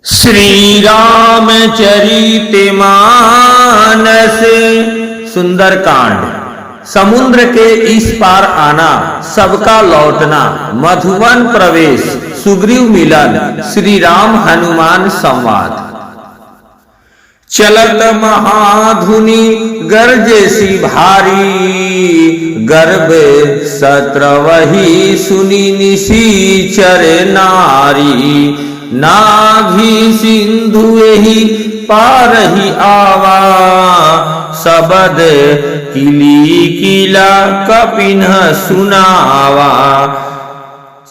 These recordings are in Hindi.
श्री रामचरितमानस सुंदरकांड। समुद्र के इस पार आना, सबका लौटना, मधुवन प्रवेश, सुग्रीव मिलन, श्री राम हनुमान संवाद। चलत महाधुनि गर्जेसी भारी, गर्भ सत्रवही सुनी निशीचर नारी। नाभि सिंधु एहि पारहि आवा, सबद किली किला कपिन्ह सुनावा।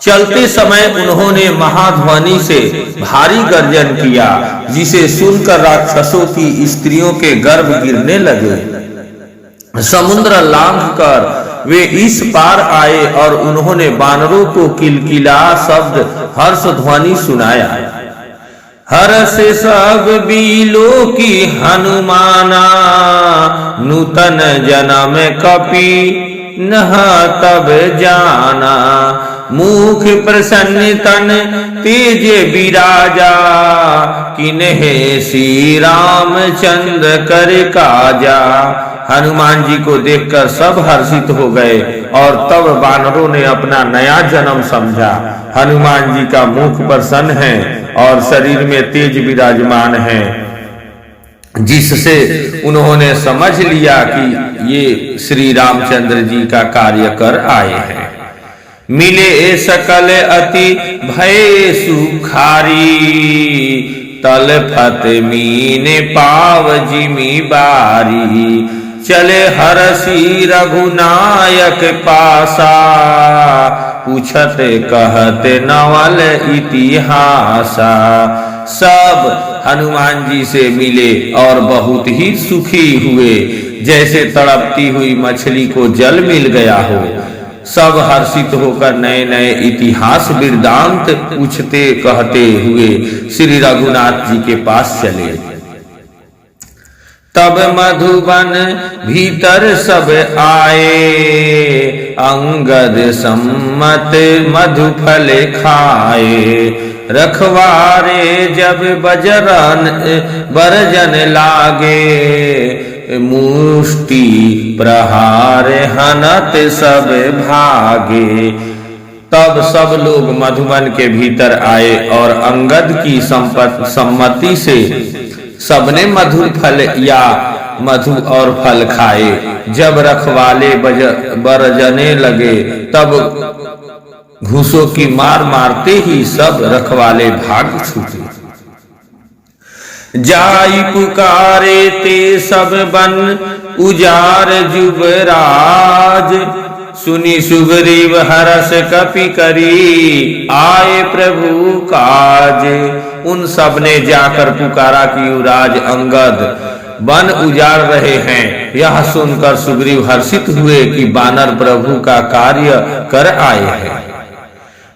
चलते समय उन्होंने महाध्वनि से भारी गर्जन किया, जिसे सुनकर राक्षसों की स्त्रियों के गर्भ गिरने लगे। समुद्र लांघकर वे इस पार आए और उन्होंने वानरों को किलकिला शब्द हर्ष ध्वनि सुनाया। हर्ष सब बीलो की हनुमाना, नूतन जन्म कपि नह तब जाना। मुख प्रसन्न तन तेज विराजा, किन्हे श्री रामचंद्र कर काजा। हनुमान जी को देखकर सब हर्षित हो गए और तब वानरों ने अपना नया जन्म समझा। हनुमान जी का मुख प्रसन्न है और शरीर में तेज विराजमान है, जिससे उन्होंने समझ लिया कि ये श्री रामचंद्र जी का कार्य कर आए हैं। मिले सकल अति भय सुखारी, तलफत मीन पाव जिमी बारी। चले हरसी रघुनायक पासा, पूछत कहत नवल इतिहासा। सब हनुमान जी से मिले और बहुत ही सुखी हुए, जैसे तड़पती हुई मछली को जल मिल गया हो। सब हर्षित होकर नए नए इतिहास वृत्तांत पूछते कहते हुए श्री रघुनाथ जी के पास चले। तब मधुबन भीतर सब आए, अंगद सम्मत मधुफल खाए। रखवारे जब बरजन लागे, मुष्टि प्रहार हनत सब भागे। तब सब लोग मधुबन के भीतर आए और अंगद की सम्मति से सबने मधुर फल या मधु और फल खाए। जब रखवाले बरजने लगे, तब घूसों की मार मारते ही सब रखवाले भाग छूटे। जाई पुकारे ते सब बन उजार जुबराज, सुनी सुग्रीव हरस कपि करी, आए प्रभु काज। उन सब ने जाकर पुकारा कि युवराज अंगद वन उजाड़ रहे हैं। यह सुनकर सुग्रीव हर्षित हुए कि वानर प्रभु का कार्य कर आए हैं।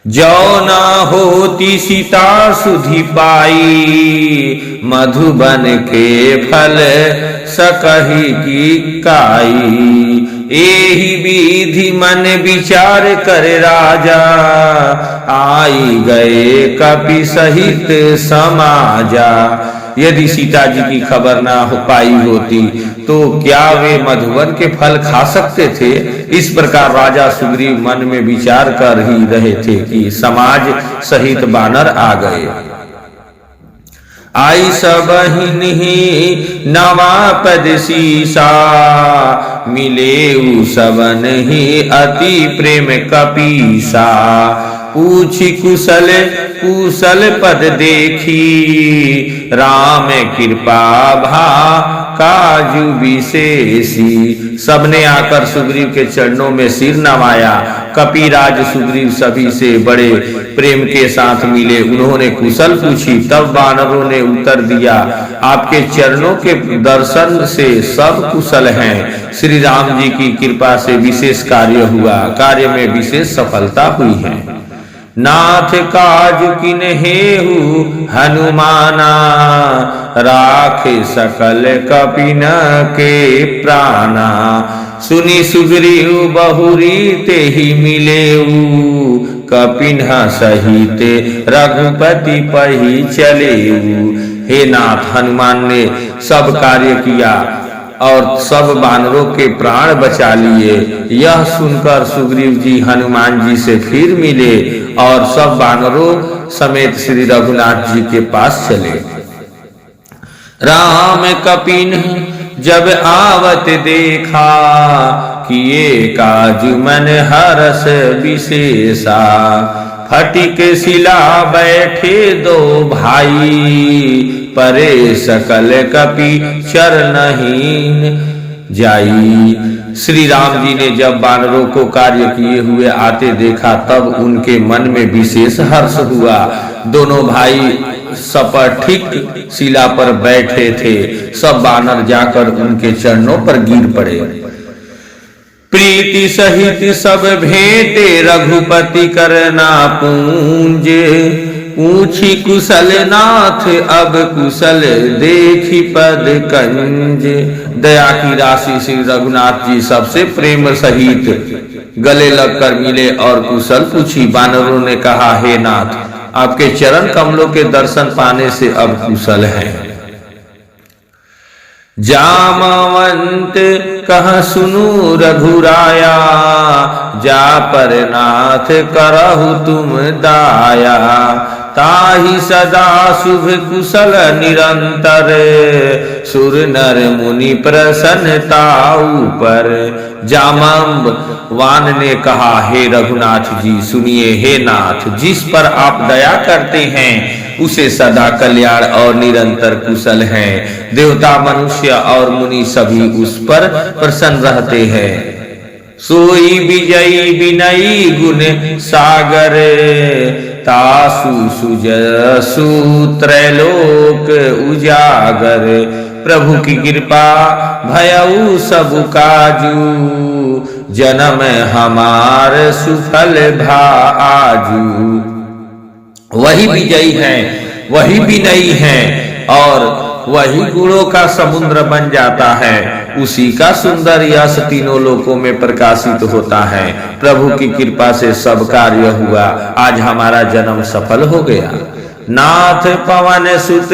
जो ना होती सीता सुधि पाई, मधुबन के फल सकही की काई। एहि विधि मन विचार कर राजा, आई गए कपि सहित समाजा। यदि सीता जी की खबर ना हो पाई होती तो क्या वे मधुबन के फल खा सकते थे? इस प्रकार राजा सुग्रीव मन में विचार कर ही रहे थे कि समाज सहित वानर आ गए। आई सबहिनी नवा पद सीसा, मिले सबन ही अति प्रेम कपीसा। पूछी कुशल कुशल पद देखी, राम कृपा भा काजु विशेषी। सबने आकर सुग्रीव के चरणों में सिर नवाया। कपिराज सुग्रीव सभी से बड़े प्रेम के साथ मिले। उन्होंने कुशल पूछी, तब वानरों ने उत्तर दिया, आपके चरणों के दर्शन से सब कुशल हैं। श्री राम जी की कृपा से विशेष कार्य हुआ, कार्य में विशेष सफलता हुई है। नाथ काज किन्हेहु हनुमाना, राखे सकल कपिन के प्राणा। सुनी सुग्रीव बहुरी ते ही मिलेऊ, कपिन्ह सहित रघुपति पही चले। हे नाथ, हनुमान ने सब कार्य किया और सब वानरों के प्राण बचा लिए। यह सुनकर सुग्रीव जी हनुमान जी से फिर मिले और सब वानरों समेत श्री रघुनाथ जी के पास चले। राम कपिन्ह जब आवत देखा, किए काजु मन हरस विशेषा। फटिक शिला बैठे दो भाई, परे सकल कपि चरणहीन जाई। श्री राम जी ने जब वानरों को कार्य किए हुए आते देखा, तब उनके मन में विशेष हर्ष हुआ। दोनों भाई सपठिक शिला पर बैठे थे। सब वानर जाकर उनके चरणों पर गिर पड़े। प्रीति सहित सब भेंटे रघुपति करना पूंज। पूछी कुशल नाथ अब कुशल देखी पद कंज। दया की राशि श्री रघुनाथ जी सबसे प्रेम सहित गले लगकर मिले और कुशल पूछी। वानरों ने कहा, हे नाथ, आपके चरण कमलों के दर्शन पाने से अब कुशल हैं। जामवंत कह सुनु रघुराया, जा पर नाथ करहु तुम दाया। ताहि सदा शुभ कुशल निरंतर, सुर नर मुनि प्रसन्नताऊ पर। जामवान ने कहा, हे रघुनाथ जी सुनिए। हे नाथ, जिस पर आप दया करते हैं उसे सदा कल्याण और निरंतर कुशल हैं। देवता मनुष्य और मुनि सभी उस पर प्रसन्न रहते हैं। सोई विजयी विनयी गुण सागर, तासु सुजसु त्रैलोक उजागर। प्रभु की कृपा भयउ सब काजू, जन्म हमार सुफल भाजू। वही विजयी हैं, वही विनयी हैं और वही गुणों का समुद्र बन जाता है। उसी का सुंदर यश तीनों लोकों में प्रकाशित होता है। प्रभु की कृपा से सब कार्य हुआ। आज हमारा जन्म सफल हो गया। नाथ पवन सुत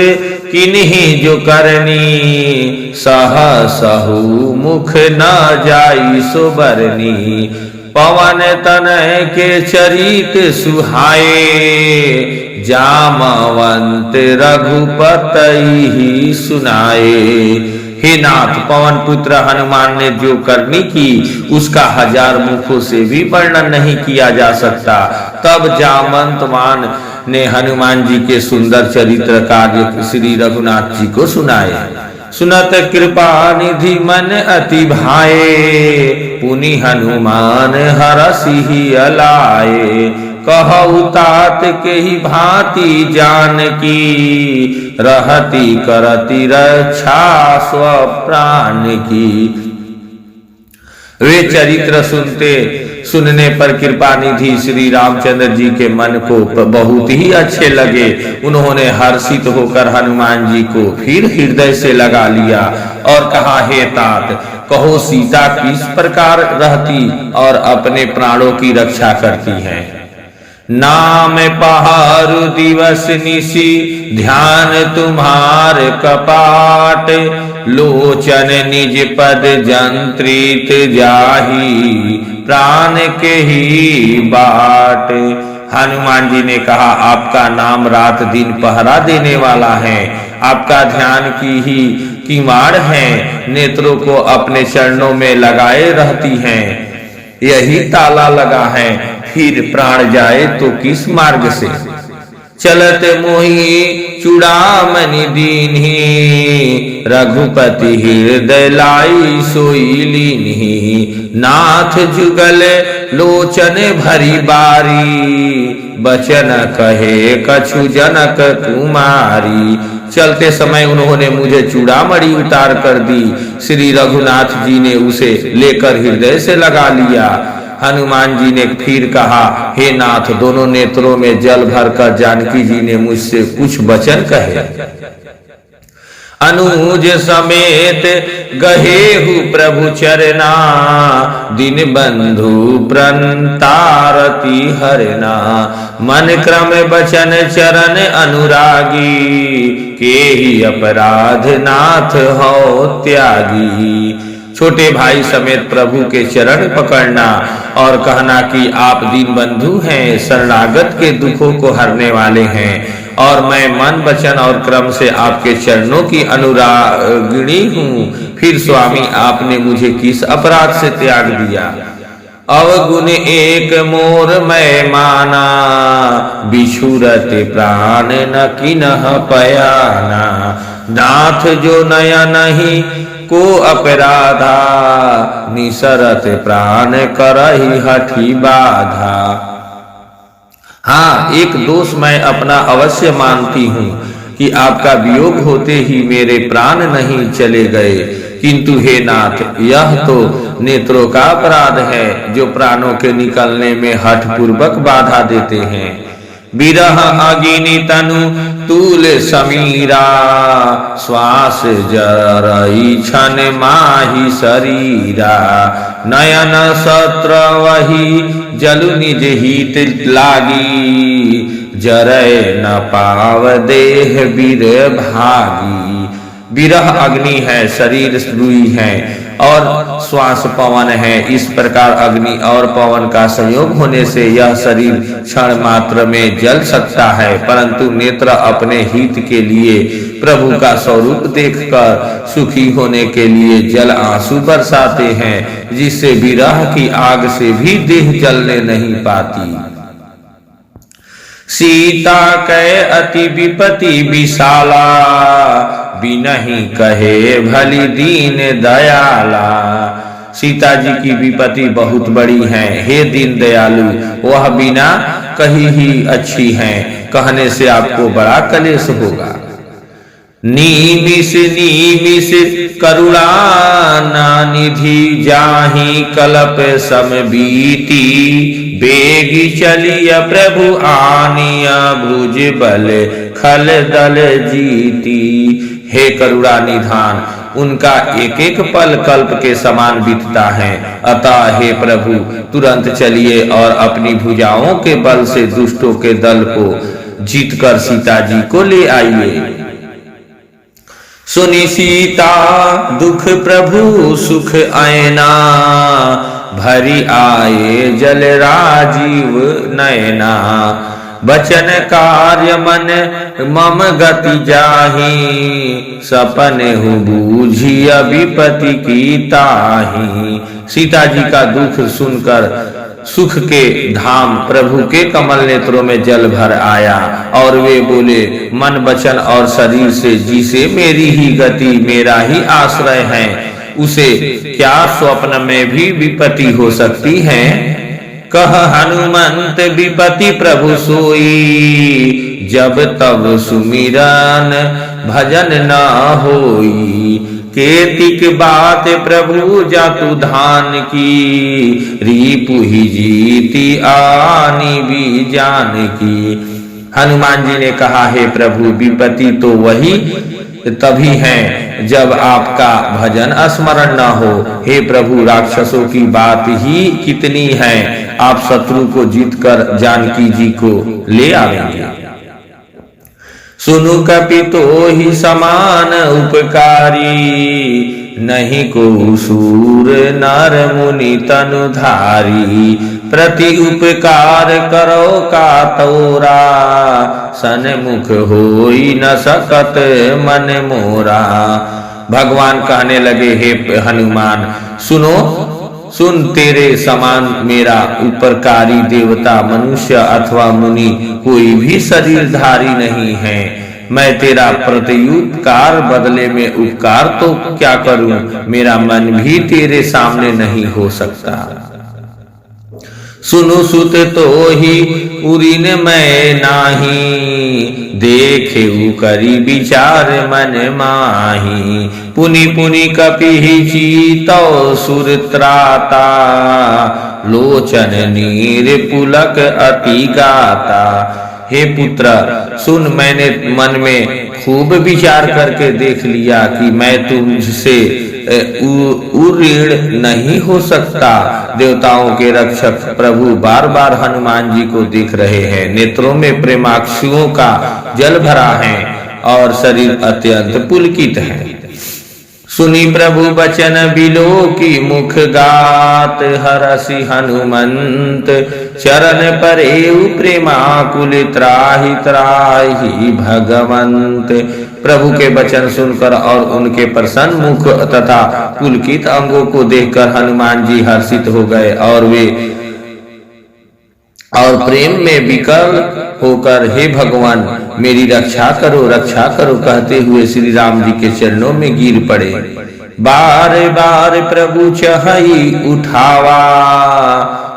किन्हीं जो करनी, सह सहु मुख न जाई सो बरनी। पवन तनय के चरित सुहाए, जामवंत रघुपति ही सुनाए। हे नाथ, पवन पुत्र हनुमान ने जो करनी की उसका 1000 मुखों से भी वर्णन नहीं किया जा सकता। तब जामवंतमान ने हनुमान जी के सुंदर चरित्र कार्य श्री रघुनाथ जी को सुनाए। सुनत कृपा निधि मन अति भाए, पुनि हनुमान हरषि अलाए। कहु तात के ही भांति जानकी, रहती करती रक्षा स्व प्राण की। वे चरित्र सुनने पर कृपा निधि श्री रामचंद्र जी के मन को बहुत ही अच्छे लगे। उन्होंने हर्षित होकर हनुमान जी को फिर हृदय से लगा लिया और कहा, हे तात, कहो सीता किस प्रकार रहती और अपने प्राणों की रक्षा करती है। नाम पहारु दिवस निशि, ध्यान तुम्हार कपाट। लोचन निज पद जंत्रित जाही, प्राण के ही बाट। हनुमान जी ने कहा, आपका नाम रात दिन पहरा देने वाला है। आपका ध्यान की ही कीवाड़ है। नेत्रों को अपने चरणों में लगाए रहती हैं। यही ताला लगा है, फिर प्राण जाए तो किस मार्ग से। चलत मोही चूड़ामणि दीन्ही, रघुपति हृदय लाई सोई लीन्ही। नाथ जुगल लोचन भरी बारी, बचन कहे कछु जनक कुमारी। चलते समय उन्होंने मुझे चूड़ामणि उतार कर दी। श्री रघुनाथ जी ने उसे लेकर हृदय से लगा लिया। हनुमान जी ने फिर कहा, हे नाथ, दोनों नेत्रों में जल भरकर जानकी जी ने मुझसे कुछ वचन कहे। अनुज समेत गहेहु प्रभु चरना, दिन बंधु प्रंतारति हरना। मन क्रम बचन चरण अनुरागी, के ही अपराध नाथ हो त्यागी। छोटे भाई समेत प्रभु के चरण पकड़ना और कहना कि आप दीन बंधु हैं, शरणागत के दुखों को हरने वाले हैं, और मैं मन वचन और क्रम से आपके चरणों की अनुरागिणी हूँ। फिर स्वामी आपने मुझे किस अपराध से त्याग दिया? अवगुण एक मोर मैं माना, बिछुरत प्राण न किन्ह पयाना। नाथ जो नया नहीं को अपराधा, निसरत प्राण करहि हठी बाधा। हाँ, एक दोष मैं अपना अवश्य मानती हूँ कि आपका वियोग होते ही मेरे प्राण नहीं चले गए, किंतु हे नाथ, यह तो नेत्रों का अपराध है जो प्राणों के निकलने में हठपूर्वक बाधा देते हैं। विरह अगिनि तनु तूल समीरा, श्वास जरई क्षण माही शरीरा। नयन सत्र वही जलु निज हित लागी, जरय न पाव देह वीर भागी। विरह अग्नि है, शरीर रुई है और श्वास पवन है। इस प्रकार अग्नि और पवन का संयोग होने से यह शरीर क्षण मात्र में जल सकता है, परंतु नेत्र अपने हित के लिए प्रभु का स्वरूप देखकर सुखी होने के लिए जल आंसू बरसाते हैं, जिससे विरह की आग से भी देह जलने नहीं पाती। सीता कै अति विपति विशाला, बिनहि कहे भली दीन दयाला। सीता जी की विपत्ति बहुत बड़ी है, हे दीन दयालु, वह बिना कही ही अच्छी हैं, कहने से आपको बड़ा कलेश होगा। नीमिष नीमिष करुणा निधि, जाहि कल्प समबीती। बेगी चलिय प्रभु आनिया, भुज बल खल दल जीती। हे करुणा निधान, उनका एक एक पल कल्प के समान बीतता है, अतः हे प्रभु तुरंत चलिए और अपनी भुजाओं के बल से दुष्टों के दल को जीतकर सीता जी को ले आइए। सुनी सीता दुख प्रभु सुख आयना, भरी आए जल राजीव नयना। बचन कार्य मन मम गति जाहि, सपन हूँ बूझी विपति की ताहि। सीता जी का दुख सुनकर सुख के धाम प्रभु के कमल नेत्रों में जल भर आया और वे बोले, मन वचन और शरीर से जिसे मेरी ही गति मेरा ही आश्रय है, उसे क्या स्वप्न में भी विपत्ति हो सकती है? कह हनुमंत विपत्ति प्रभु सोई, जब तब सुमिरन भजन न होई। केतिक बात प्रभु जातु धान की, रिपु ही जीती आनी भी जान की। हनुमान जी ने कहा, हे प्रभु विपत्ति तो वही तभी है जब आपका भजन स्मरण न हो। हे प्रभु राक्षसों की बात ही कितनी है, आप शत्रु को जीतकर जानकी जी को ले आएंगे। सुनु कपितो ही समान उपकारी, नहीं को सूर नर मुनि तनुधारी। प्रति उपकार करो का तोरा, सन्मुख होई न सकत मन मोरा। भगवान कहने लगे, हे हनुमान सुनो, सुन, तेरे समान मेरा उपकारी देवता मनुष्य अथवा मुनि कोई भी शरीरधारी नहीं है। मैं तेरा प्रत्युपकार बदले में उपकार तो क्या करूं, मेरा मन भी तेरे सामने नहीं हो सकता। सुनु सुत तो ही उरीन मैं नाही, देखे करी विचार मन माही। पुनि पुनि कपि चीतो सुर त्राता, लोचन नीर पुलक अति गाता। हे पुत्र सुन, मैंने मन में खूब विचार करके देख लिया कि मैं तुमसे ऋण नहीं हो सकता। देवताओं के रक्षक प्रभु बार बार हनुमान जी को देख रहे हैं। नेत्रों में प्रेमाक्षुओं का जल भरा है और शरीर अत्यंत पुलकित है। सुनी प्रभु बचन बिलो की मुख गात, हरसि हनुमंत चरण परेउ प्रेमाकुल, त्राहि त्राहि भगवंत। प्रभु के वचन सुनकर और उनके प्रसन्न मुख तथा पुलकित अंगों को देखकर हनुमान जी हर्षित हो गए और प्रेम में विकल होकर हे भगवान मेरी रक्षा करो कहते हुए श्री राम जी के चरणों में गिर पड़े। बार बार प्रभु चहई उठावा,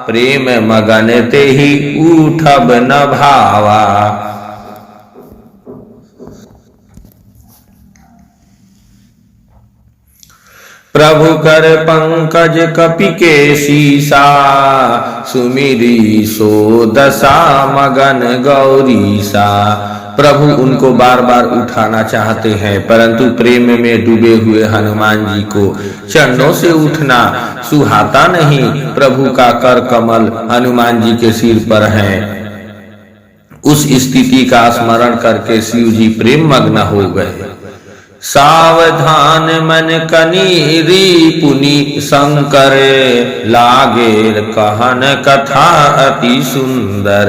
प्रेम मगन ते ही उठब न भावा। प्रभु कर पंकज कपि के सीसा, सुमिरी सो दशा मगन गौरीसा। प्रभु उनको बार बार उठाना चाहते हैं, परंतु प्रेम में डूबे हुए हनुमान जी को चरणों से उठना सुहाता नहीं। प्रभु का कर कमल हनुमान जी के सिर पर है। उस स्थिति का स्मरण करके शिव जी प्रेम मग्न हो गए। सावधान मन कनीरी पुनि शंकर, लागे कहन कथा अति सुंदर।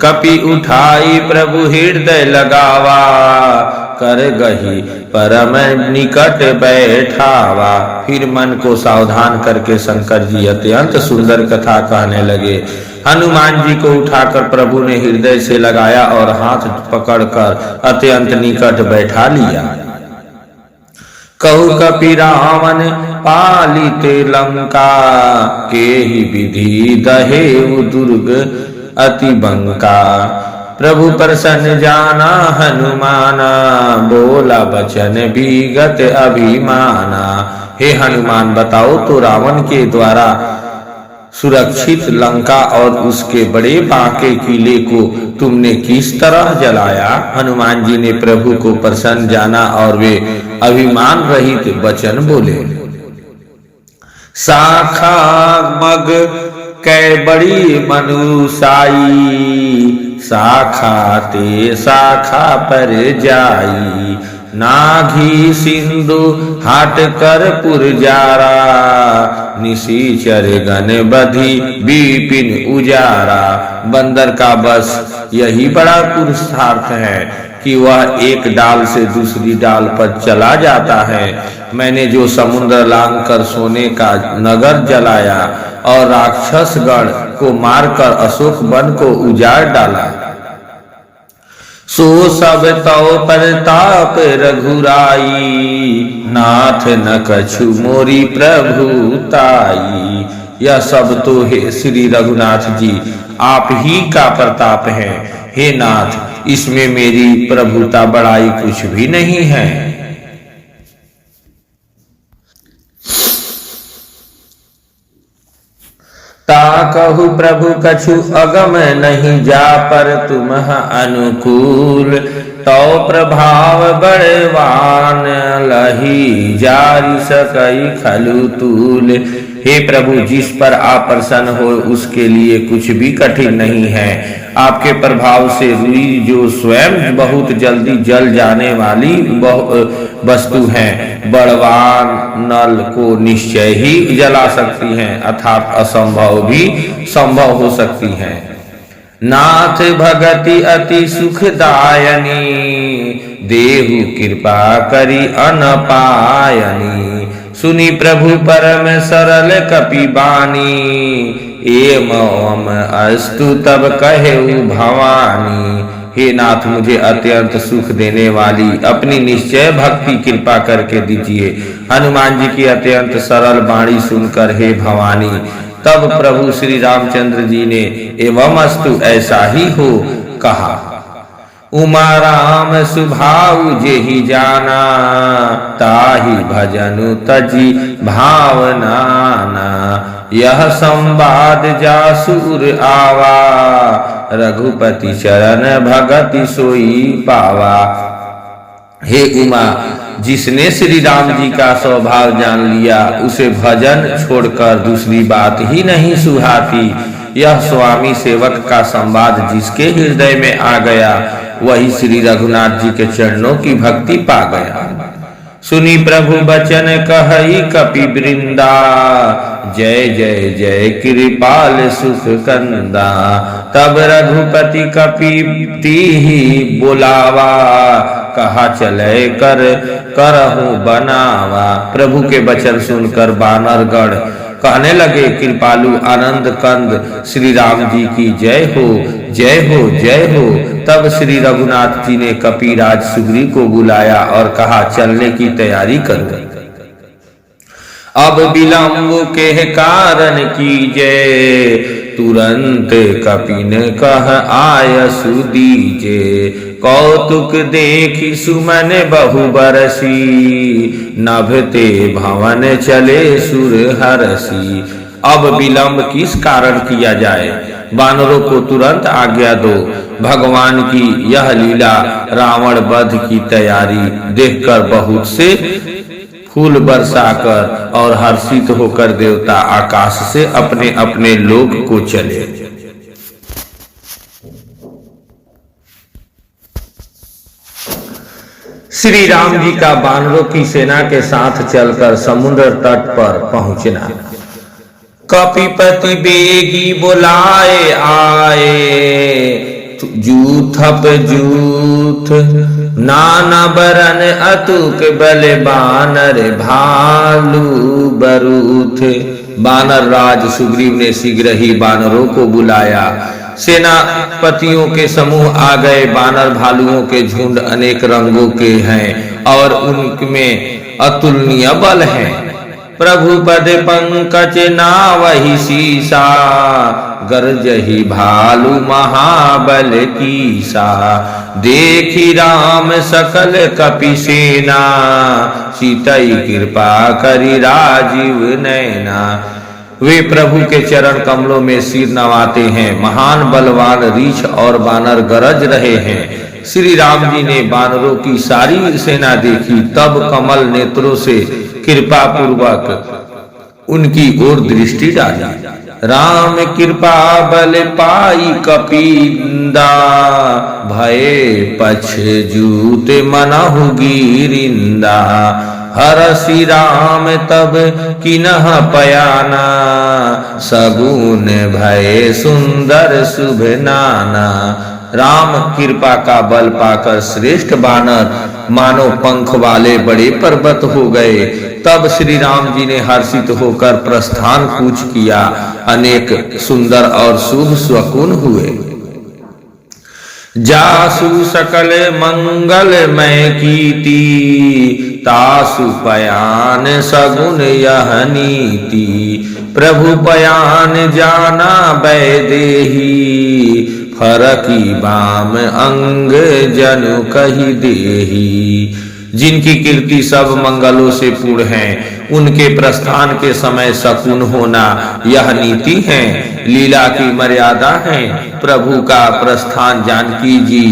कपि उठाई प्रभु हृदय लगावा, कर गही परम निकट बैठावा। फिर मन को सावधान करके शंकर जी अत्यंत सुंदर कथा कहने लगे। हनुमान जी को उठाकर प्रभु ने हृदय से लगाया और हाथ पकड़कर अत्यंत निकट बैठा लिया। कहु कपि रावण पालित लंका, के ही विधि दहेउ दुर्ग अति बंका। प्रभु प्रसन्न जाना हनुमाना, बोला बचन विगत अभिमाना। हे हनुमान बताओ तो रावण के द्वारा सुरक्षित लंका और उसके बड़े बांके किले को तुमने किस तरह जलाया। हनुमान जी ने प्रभु को प्रसन्न जाना और वे अभिमान रहित वचन बोले। शाखा मग कै बड़ी मनुसाई, शाखा ते शाखा पर जाई। नाघी सिंधु हाट कर पुरजारा, निशीचर गण बधी विपिन उजारा। बंदर का बस यही बड़ा पुरुषार्थ है कि वह एक डाल से दूसरी डाल पर चला जाता है। मैंने जो समुद्र लांग कर सोने का नगर जलाया और राक्षसगण को मारकर अशोक वन को उजाड़ डाला, सो सब तव प्रताप रघुराई। नाथ न कछु मोरी प्रभुताई। यह सब तो हे श्री रघुनाथ जी आप ही का प्रताप है। हे नाथ इसमें मेरी प्रभुता बड़ाई कुछ भी नहीं है। ताकहु प्रभु कछु अगम नहीं, जा पर तुम अनुकूल। तो प्रभाव बड़वान, लही जारी सकई खलु तूल। हे प्रभु जिस पर आप प्रसन्न हो उसके लिए कुछ भी कठिन नहीं है। आपके प्रभाव से रुई जो स्वयं बहुत जल्दी जल जाने वाली वस्तु है, बड़वान नल को निश्चय ही जला सकती हैं, अर्थात असंभव भी संभव हो सकती है। नाथ भगति अति सुखदायनी, देहु कृपा करी अनपायनी। सुनी प्रभु परम सरल कपि बानी, एवं अस्तु तब कहेउ भवानी। हे नाथ मुझे अत्यंत सुख देने वाली अपनी निश्चय भक्ति कृपा करके दीजिए। हनुमान जी की अत्यंत सरल वाणी सुनकर हे भवानी, तब प्रभु श्री रामचंद्र जी ने एवं अस्तु ऐसा ही हो कहा। उमा राम सुभाऊ जेहि जाना, ताहि भजनु तजी भावनाना। यह संवाद जासुर आवा, रघुपति चरण भगति सोई पावा। हे उमा, जिसने श्री राम जी का स्वभाव जान लिया उसे भजन छोड़कर दूसरी बात ही नहीं सुहाती। यह स्वामी सेवक का संवाद जिसके हृदय में आ गया वही श्री रघुनाथ जी के चरणों की भक्ति पा गया। सुनी प्रभु बचन कहई कपि वृंदा, जय जय जय कृपाल सुख कंदा। तब रघुपति कपि ही बोलावा, कहा चले कर करहु बनावा। प्रभु के वचन सुनकर बानरगण कहने लगे, कृपालु आनंद कंद श्री राम जी की जय हो, जय हो, जय हो। तब श्री रघुनाथ जी ने कपिराज सुग्रीव को बुलाया और कहा, चलने की तैयारी करो। अब विलंब के कारण कीजे, तुरंत कपि ने कह आयसु दीजे। कौतुक देखी सुमन बहु बरसी, नभते भवन चले सुर हरसी। अब विलंब किस कारण किया जाए, वानरों को तुरंत आज्ञा दो। भगवान की यह लीला रावण वध की तैयारी देखकर बहुत से फूल बरसाकर और हर्षित होकर देवता आकाश से अपने अपने लोक को चले। श्री राम जी का वानरों की सेना के साथ चलकर समुद्र तट पर पहुंचना। कपिपति बेगी बुलाए आए, जूथप जूथ नाना बरन अतुक बल बानर भालू बरूथ। बानर राज सुग्रीव ने शीघ्र ही बानरों को बुलाया। सेनापतियों के समूह आ गए। बानर भालुओं के झुंड अनेक रंगों के हैं और उनमें अतुलनीय बल है। प्रभु पद पंकज नावहि सीसा, गरजहि भालु महाबल कीसा। देखी राम सकल कपि सेना, सीतई कृपा करि राजीव नैना। वे प्रभु के चरण कमलों में सिर नवाते हैं। महान बलवान रीछ और बानर गरज रहे हैं। श्री राम जी ने बानरों की सारी सेना देखी, तब कमल नेत्रों से कृपा पूर्वक उनकी ओर दृष्टि डाली। राम कृपा बल पाई कपिंदा, भये पछ जूत मनहु गिरिंदा। हरसि राम तब किन्ह पयाना, सगुन भय सुंदर शुभ नाना। राम कृपा का बल पाकर श्रेष्ठ बानर मानो पंख वाले बड़े पर्वत हो गए। तब श्री राम जी ने हर्षित होकर प्रस्थान कूच किया। अनेक सुंदर और शुभ शकुन हुए। जासु सकल मंगलमय कीर्ति, तासु पयान सगुन यह नीति। प्रभु पयान जाना वैदेही, फरकी बाम अंग जनु कहि देही। जिनकी कीर्ति सब मंगलों से पूर्ण है, उनके प्रस्थान के समय शकुन होना यह नीति है, लीला की मर्यादा है। प्रभु का प्रस्थान जानकी जी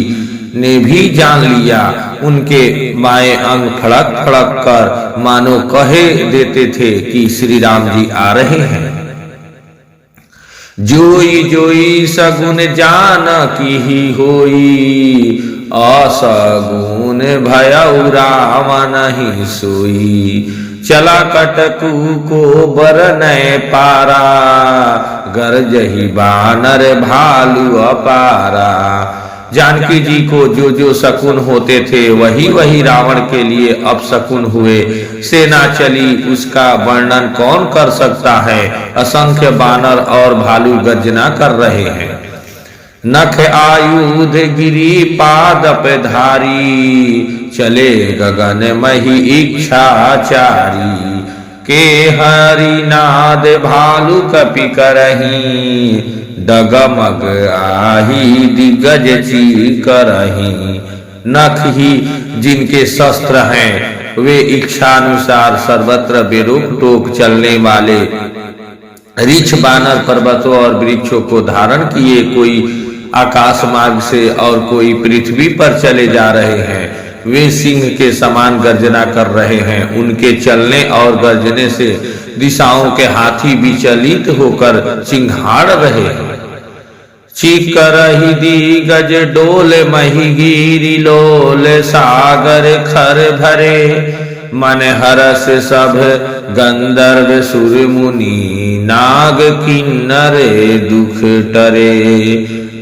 ने भी जान लिया। उनके बाएं अंग फड़क फड़क कर मानो कहे देते थे कि श्री राम जी आ रहे हैं। जोई जोई सगुन जान की ही होई, असगुन भयउ रावण ही सोई। चला कटकू को बरनय पारा, गरजहि बानर भालू अपारा। जानकी जी को जो जो शकुन होते थे वही वही रावण के लिए अपशकुन हुए। सेना चली, उसका वर्णन कौन कर सकता है। असंख्य बानर और भालू गर्जना कर रहे हैं। नख आयुध गिरी पादप धारी, चले गगन मही इच्छाचारी। के हरि नाद भालू कपि करही, डगमग आही दिग्गज चीर करही। नख ही जिनके शस्त्र हैं, वे इच्छानुसार सर्वत्र बेरोक टोक चलने वाले रीछ बानर पर्वतों और वृक्षों को धारण किए कोई आकाश मार्ग से और कोई पृथ्वी पर चले जा रहे हैं। वे सिंह के समान गर्जना कर रहे हैं। उनके चलने और गर्जने से दिशाओं के हाथी विचलित होकर चिंघाड़ रहे हैं। चीख करहि दिगज डोल महिगिरी लोल सागर खर भरे, मन हरस सब गंधर्व सुर मुनि नाग किन्नर दुख टरे।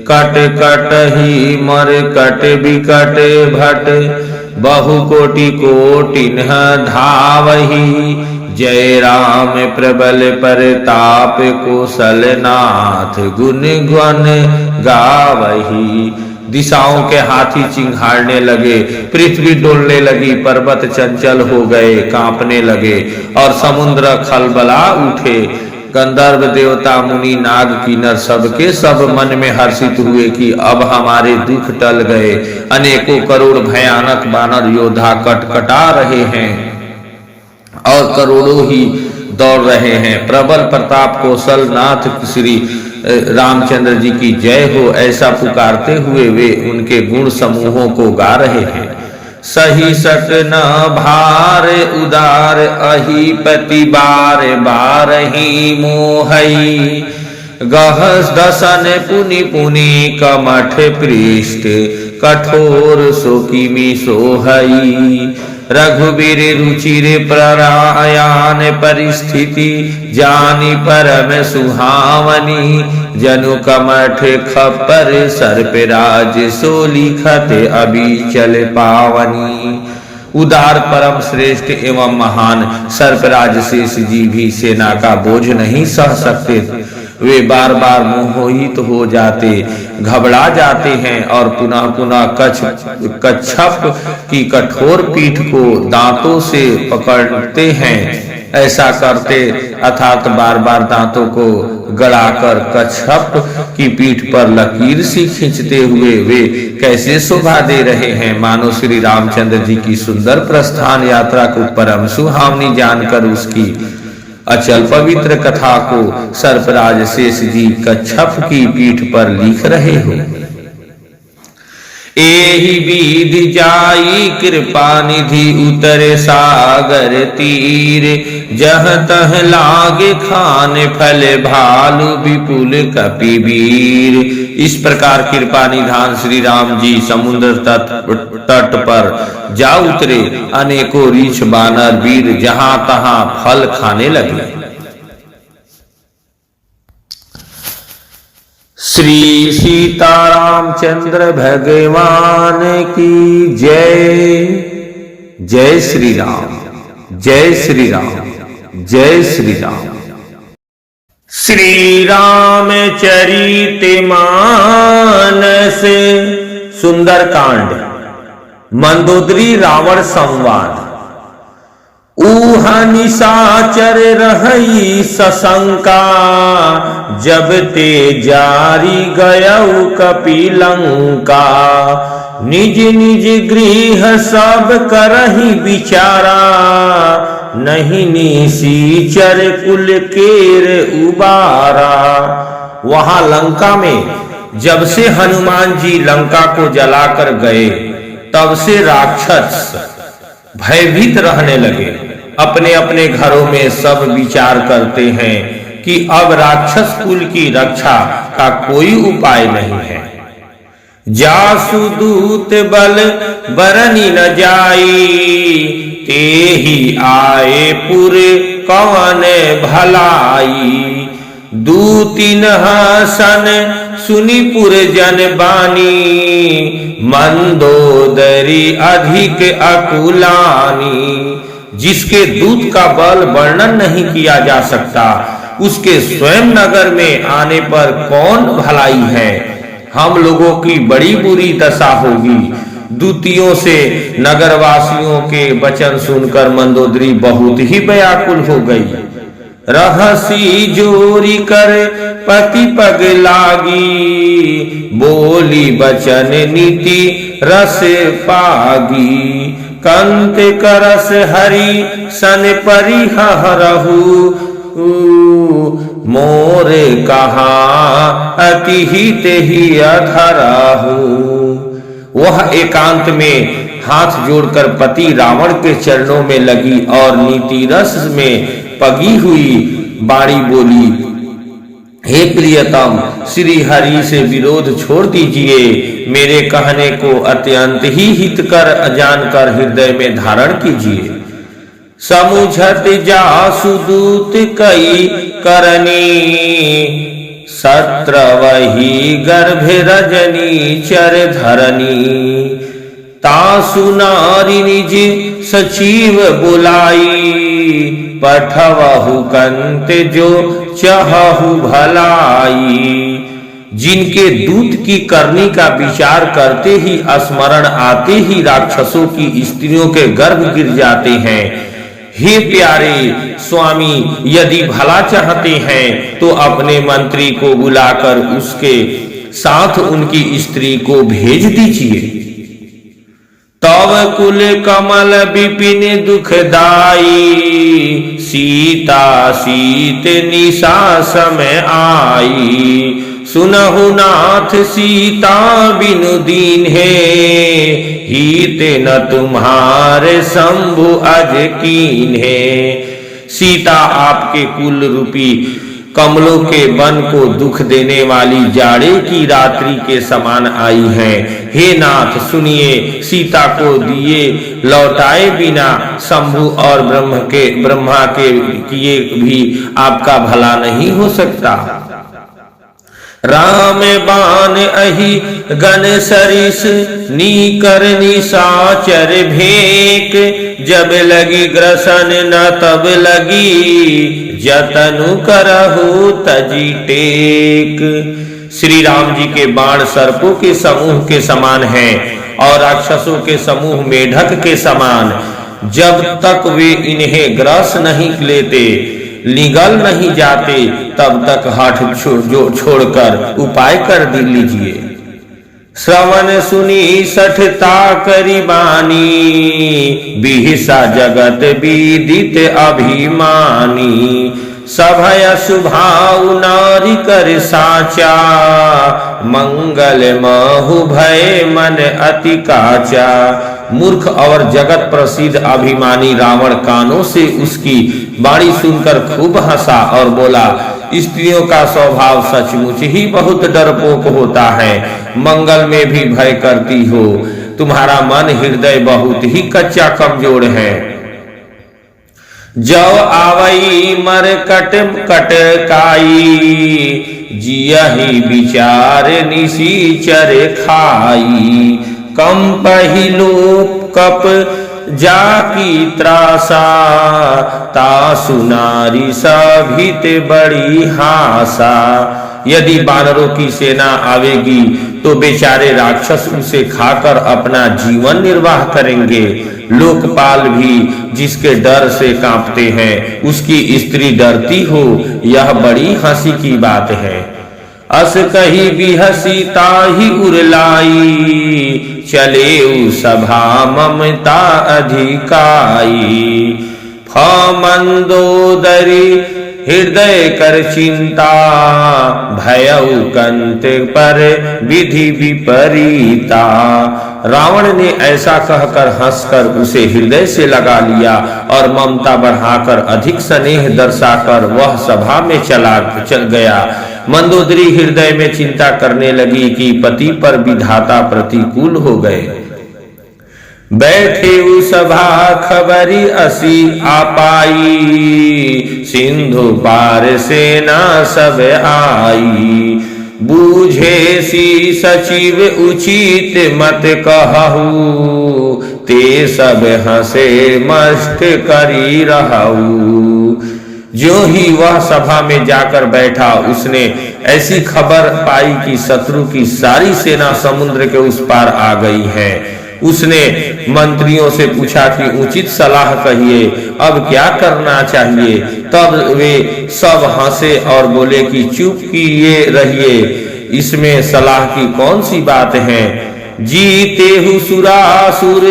कट कट ही मर कट विकट भट बहु कोटि कोटिन धावही। जय राम प्रबल परताप कौशल नाथ गुण गण गावही। दिशाओं के हाथी चिंघाड़ने लगे, पृथ्वी डोलने लगी, पर्वत चंचल हो गए, कांपने लगे और समुद्र खलबला उठे। गंधर्व देवता मुनि नाग किन्नर सबके सब मन में हर्षित हुए कि अब हमारे दुख टल गए। अनेकों करोड़ भयानक वानर योद्धा कटकटा रहे हैं और करोड़ों ही दौड़ रहे हैं। प्रबल प्रताप कौशल नाथ श्री रामचंद्र जी की जय हो, ऐसा पुकारते हुए वे उनके गुण समूहों को गा रहे हैं। सही सट न भार उदार अहि पति बार बार ही मोहई। गहस दसन पुनि पुनि कमठ पृष्ठ कठोर सोकिमी सोहई। रघुवीर रुचिर प्रयान परिस्थिति जानी परम सुहावनी। जनु कमठ खप्पर सर्पराज सो लिखत अभी चल पावनी। उदार परम श्रेष्ठ एवं महान सर्पराज शेष जी भी सेना का बोझ नहीं सह सकते। वे बार बार मोहित हो जाते, घबरा जाते हैं और पुनः पुनः कच्छप की कठोर पीठ को दांतों से पकड़ते हैं। ऐसा करते अर्थात बार बार दांतों को गड़ाकर कच्छप की पीठ पर लकीर सी खींचते हुए वे कैसे शोभा दे रहे हैं, मानो श्री रामचंद्र जी की सुंदर प्रस्थान यात्रा को परम सुहावनी जानकर उसकी अचल पवित्र कथा को सर्पराज शेष जी कच्छप की पीठ पर लिख रहे हो। एहि विधि जाई कृपा निधि उतरे सागर तीर। जह तह लागे खान फल भालु विपुल कपिवीर। इस प्रकार कृपा निधान श्री राम जी समुद्र तट पर जा उतरे। अनेकों रीछ बानर वीर जहां तहां फल खाने लगे। श्री सीतारामचंद्र भगवान की जय। जय श्री राम, जय श्री राम, जय श्री राम। श्री राम चरित मानस सुंदरकांड मंदोदरी रावण संवाद। ऊहा निशाचर रही सशंका। जब ते जारी गयऊ कपिलंका। निज निज गृह सब करही विचारा। नहीं निशाचर कुल केर उबारा। वहां लंका में जब से हनुमान जी लंका को जलाकर गए तब से राक्षस भयभीत रहने लगे। अपने अपने घरों में सब विचार करते हैं कि अब राक्षस कुल की रक्षा का कोई उपाय नहीं है। जासु दूत बल बरनी न जाई। ते ही आए पुर कौन भलाई। दूतिन हसन सुनीपुर जन बानी। मंदोदरी अधिक अकुलानी। जिसके दूत का बल वर्णन नहीं किया जा सकता, उसके स्वयं नगर में आने पर कौन भलाई है। हम लोगों की बड़ी बुरी दशा होगी। दूतियों से नगरवासियों के वचन सुनकर मंदोदरी बहुत ही व्याकुल हो गई। रहसी जोरी कर पति पग लागी। बोली बचन नीति रस पागी। कंत करस हरि सन परिहरहु। मोरे कहा अति हित ही अधरहु। वह एकांत में हाथ जोड़कर पति रावण के चरणों में लगी और नीति रस में पगी हुई बाणी बोली, हे प्रियतम, श्री हरि से विरोध छोड़ दीजिए। मेरे कहने को अत्यंत ही हितकर जानकर हृदय में धारण कीजिए। समुझत जासु दूत कई करनी, सत्र वही गर्भ रजनी चर धरनी। तासु नारी निज सचिव बुलाई, पठवहु कंत जो चहहु भलाई। जिनके दूत की करनी का विचार करते ही, स्मरण आते ही राक्षसों की स्त्रियों के गर्भ गिर जाते हैं। हे प्यारे स्वामी, यदि भला चाहते हैं तो अपने मंत्री को बुलाकर उसके साथ उनकी स्त्री को भेज दीजिए। तव कुल कमल विपिन दुखदाई, सीता सीत निशा समय आई। सुनहु नाथ सीता बिनु दीन है, हित न तुम्हारे शंभु अज कीन है। सीता आपके कुल रूपी कमलों के वन को दुख देने वाली जाड़े की रात्रि के समान आई हैं। हे नाथ सुनिए, सीता को दिए लौटाए बिना शंभु और ब्रह्मा के किए भी आपका भला नहीं हो सकता। राम बाण अहि गण सरिस, नीकर निशाचर भेक। जब लगी ग्रसन न तब लगी, जतनु करहु तजी टेक। श्री राम जी के बाण सर्पों के समूह के समान हैं और राक्षसों के समूह मेढक के समान। जब तक वे इन्हें ग्रस नहीं लेते, निगल नहीं जाते, तब तक हठ छोड़कर उपाय कर लीजिए। श्रवण सुनी सठता करी बानी, बिहिसा जगत विदित अभिमानी। सभय सुभाव नारी कर साचा, मंगल महु भय मन अति काचा। मूर्ख और जगत प्रसिद्ध अभिमानी रावण कानों से उसकी बाणी सुनकर खूब हंसा और बोला, स्त्रियों का स्वभाव सचमुच ही बहुत डरपोक होता है, मंगल में भी भय करती हो। तुम्हारा मन हृदय बहुत ही कच्चा कमजोर है। जव आवई मर कट कटकाई, जियहि विचार निसीचर खाई। कम पहिलो कप जाकी त्रासा, तासु नारी सभित बड़ी हासा। यदि बानरों की सेना आवेगी तो बेचारे राक्षस उसे खाकर अपना जीवन निर्वाह करेंगे। लोकपाल भी जिसके डर से कांपते हैं, उसकी स्त्री डरती हो, यह बड़ी हंसी की बात है। अस कही बिहसी ताहि उरलाई, चले सभा ममता अधिकाई। फमंदोदरी हृदय कर चिंता, भयउ कंत पर विधि विपरीता। रावण ने ऐसा कहकर हंसकर उसे हृदय से लगा लिया और ममता बढ़ाकर अधिक स्नेह दर्शाकर वह सभा में चल गया। मंदोदरी हृदय में चिंता करने लगी कि पति पर विधाता प्रतिकूल हो गए। बैठे सभा खबरी असी आपाई, सिंधु पार सेना सब आई। बूझे सी सचिव उचित मत कहू, ते सब हंसे मस्त करी रहू। जो ही वह सभा में जाकर बैठा, उसने ऐसी खबर पाई कि शत्रु की सारी सेना समुद्र के उस पार आ गई है। उसने मंत्रियों से पूछा कि उचित सलाह कहिए, अब क्या करना चाहिए। तब वे सब हंसे और बोले कि चुप किए रहिए, इसमें सलाह की कौन सी बात है। जीते हु सुरासुर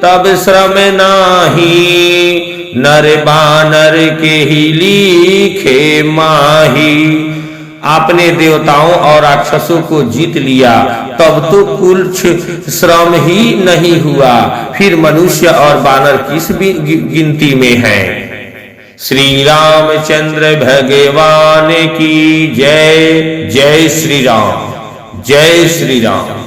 तब श्रम नाही, नर बानर के ही लिखे माही। आपने देवताओं और राक्षसों को जीत लिया, तब तो कुछ श्रम ही नहीं हुआ, फिर मनुष्य और वानर किस गिनती में हैं। श्री रामचंद्र भगवान की जय। जय श्री राम, जय श्री राम।